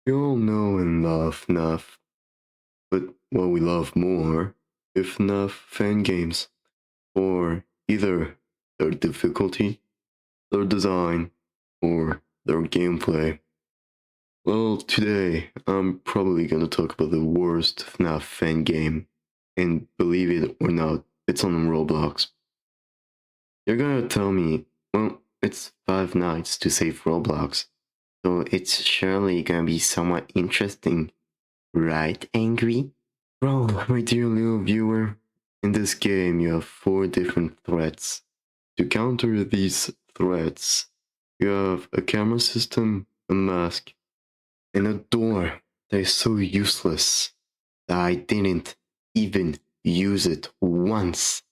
We all know and love fnaf, but what we love more is fnaf fan games, or either their difficulty, their design, or their gameplay. Well, today I'm probably gonna talk about the worst FNAF fan game, and believe it or not, it's on Roblox. You're gonna tell me, well, it's 5 nights to save Roblox, so it's surely gonna be somewhat interesting, right, Angry? Well, my dear little viewer, in this game you have 4 different threats. To counter these threats, you have a camera system, a mask, and a door that is so useless that I didn't even use it once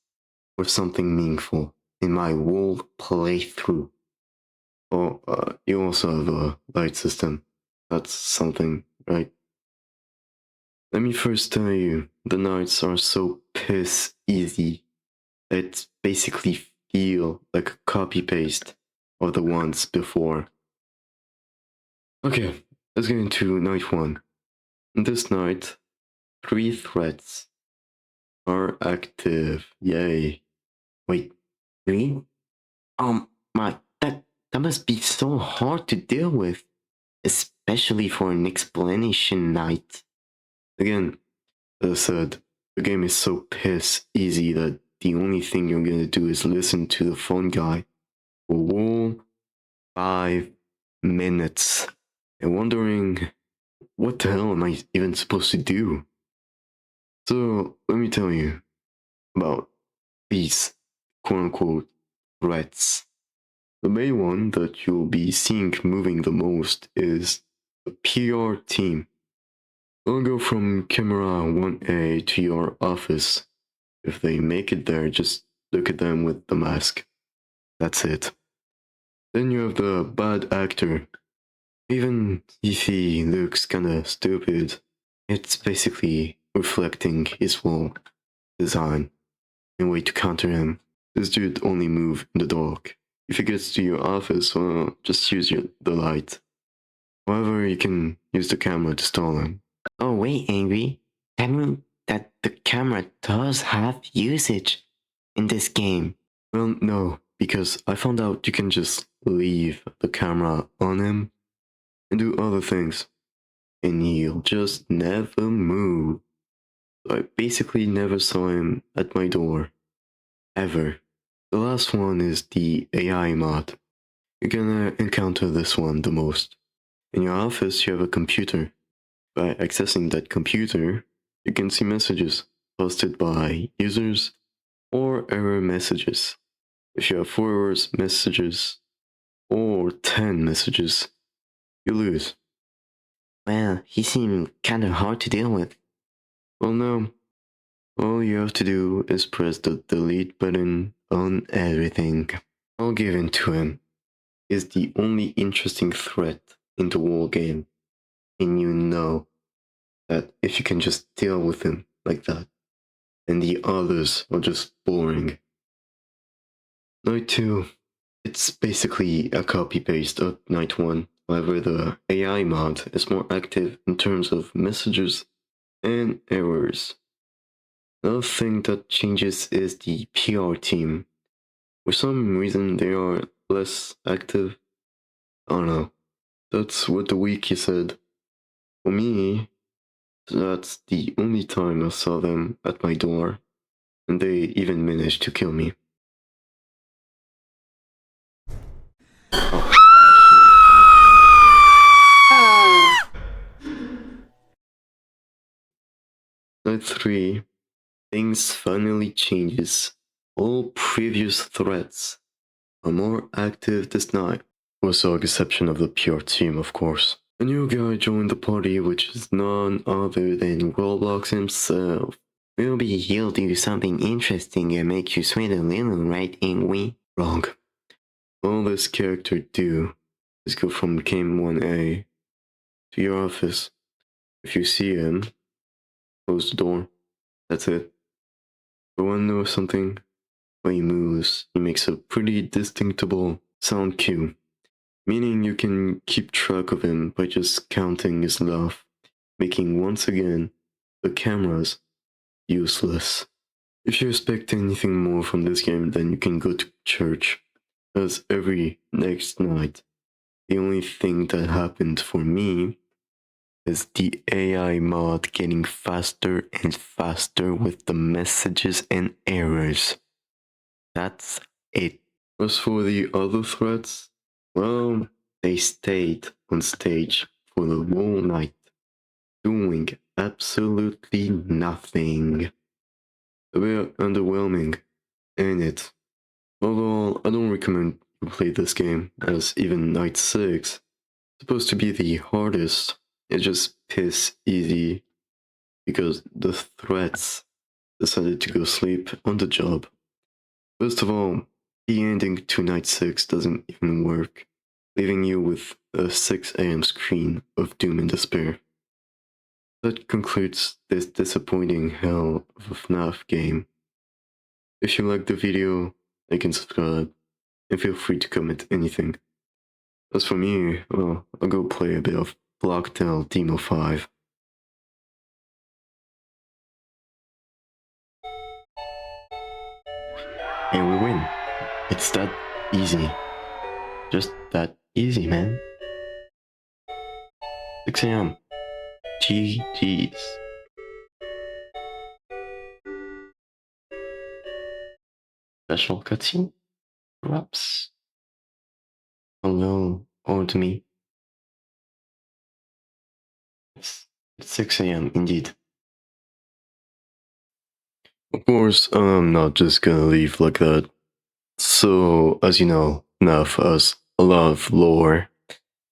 for something meaningful in my whole playthrough. Oh, you also have a light system. That's something, right? Let me first tell you, the nights are so piss easy. It basically feel like a copy-paste of the ones before. Okay, let's get into night 1. In this night, 3 threats are active. Yay. Wait, 3? My, that must be so hard to deal with, especially for an explanation night. Again, as I said, the game is so piss easy that the only thing you're gonna do is listen to the phone guy for a whole 5 minutes and wondering, what the hell am I even supposed to do? So, let me tell you about these quote-unquote threats. The main one that you'll be seeing moving the most is the PR team. They'll go from camera 1A to your office. If they make it there, just look at them with the mask. That's it. Then you have the bad actor. Even if he looks kinda stupid, it's basically reflecting his whole design. And way to counter him. This dude only move in the dark. If he gets to your office, well, just use the light. However, you can use the camera to stall him. Oh wait, Angry. That means that the camera does have usage in this game. Well, no, because I found out you can just leave the camera on him and do other things, and he'll just never move. So I basically never saw him at my door. Ever. The last one is the AI mod. You're gonna encounter this one the most. In your office, you have a computer. By accessing that computer, you can see messages posted by users or error messages. If you have 4 error messages or 10 messages, you lose. Well, he seemed kinda hard to deal with. Well, no. All you have to do is press the delete button on everything. I'll give in to him. Is the only interesting threat in the whole game, and you know that if you can just deal with him like that, and the others are just boring. Night 2, it's basically a copy-paste of Night 1, however the AI mod is more active in terms of messages and errors. Another thing that changes is the PR team. For some reason they are less active. I don't know. That's what the wiki said. For me, that's the only time I saw them at my door, and they even managed to kill me. Night 3, things finally changes. All previous threats are more active this night. With the exception of the PR team, of course. A new guy joined the party, which is none other than Roblox himself. Maybe he'll do something interesting and make you sweat a little, right, Angry? Wrong. All this character do is go from Game 1A to your office. If you see him, close the door. That's it. But wanna know something? When he moves, he makes a pretty distinctable sound cue. meaning you can keep track of him by just counting his love, making once again the cameras useless. If you expect anything more from this game, then you can go to church, as every next night, the only thing that happened for me is the AI mod getting faster and faster with the messages and errors. That's it. As for the other threats, well, they stayed on stage for the whole night, doing absolutely nothing. A bit underwhelming, ain't it? Overall, I don't recommend you play this game, as even Night 6, supposed to be the hardest, is just piss easy because the threats decided to go sleep on the job. First of all, the ending to Night 6 doesn't even work, leaving you with a 6 a.m. screen of doom and despair. That concludes this disappointing hell of a FNAF game. If you liked the video, like and subscribe, and feel free to comment anything. As for me, well, I'll go play a bit of Blocktail Demo 5. And we win. It's that easy. Just that easy, man. 6 a.m. GG's. Special cutscene? Perhaps? Hello, or to me. It's 6 a.m. indeed. Of course, I'm not just gonna leave like that. So, as you know, FNAF has a lot of lore,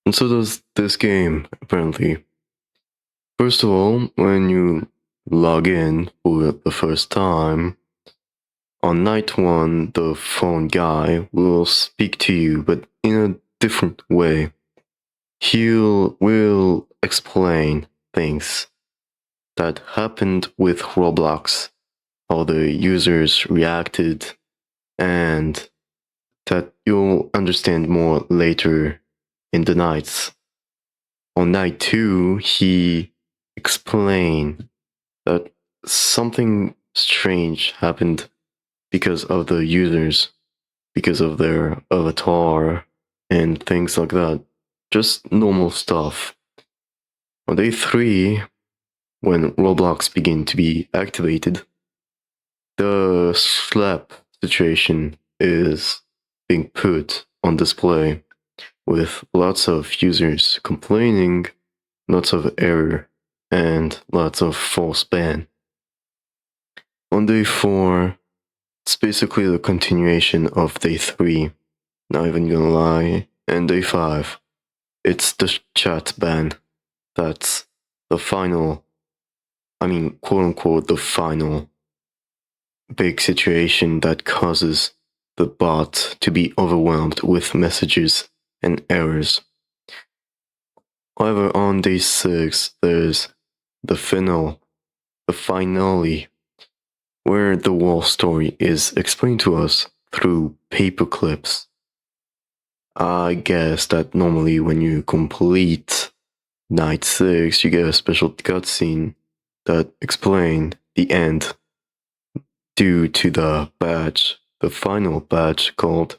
and so does this game, apparently. First of all, when you log in for the first time, on night 1, the phone guy will speak to you, but in a different way. Will explain things that happened with Roblox, how the users reacted, and that you'll understand more later in the nights. On night 2, he explained that something strange happened because of the users, because of their avatar, and things like that. Just normal stuff. On day 3, when Roblox began to be activated, the slap situation is being put on display with lots of users complaining, lots of error, and lots of false ban. On day 4, it's basically the continuation of day 3, not even gonna lie, and day 5, it's the chat ban. That's the final, quote unquote, the final big situation that causes the bot to be overwhelmed with messages and errors. However, on day 6, there's the finale, where the whole story is explained to us through paper clips. I guess that normally when you complete night 6, you get a special cutscene that explain the end due to the badge, the final badge called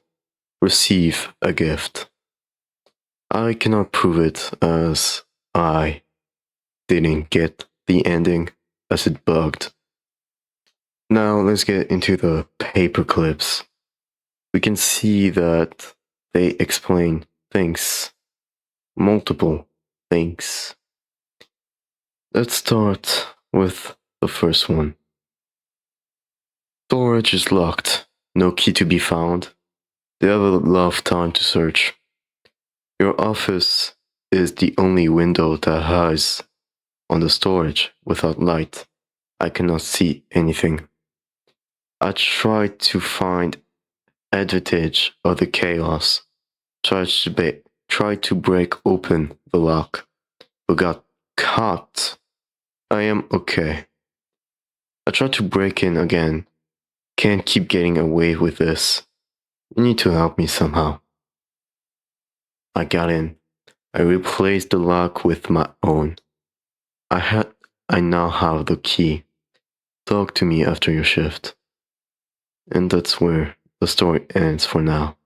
Receive a Gift. I cannot prove it as I didn't get the ending as it bugged. Now let's get into the paper clips. We can see that they explain things, multiple things. Let's start with the first one. Storage is locked, no key to be found. They have a lot of time to search. Your office is the only window that has on the storage without light. I cannot see anything. I tried to find advantage of the chaos, tried to break open the lock, but got caught. I am okay. I tried to break in again. Can't keep getting away with this. You need to help me somehow. I got in. I replaced the lock with my own. I now have the key. Talk to me after your shift. And that's where the story ends for now.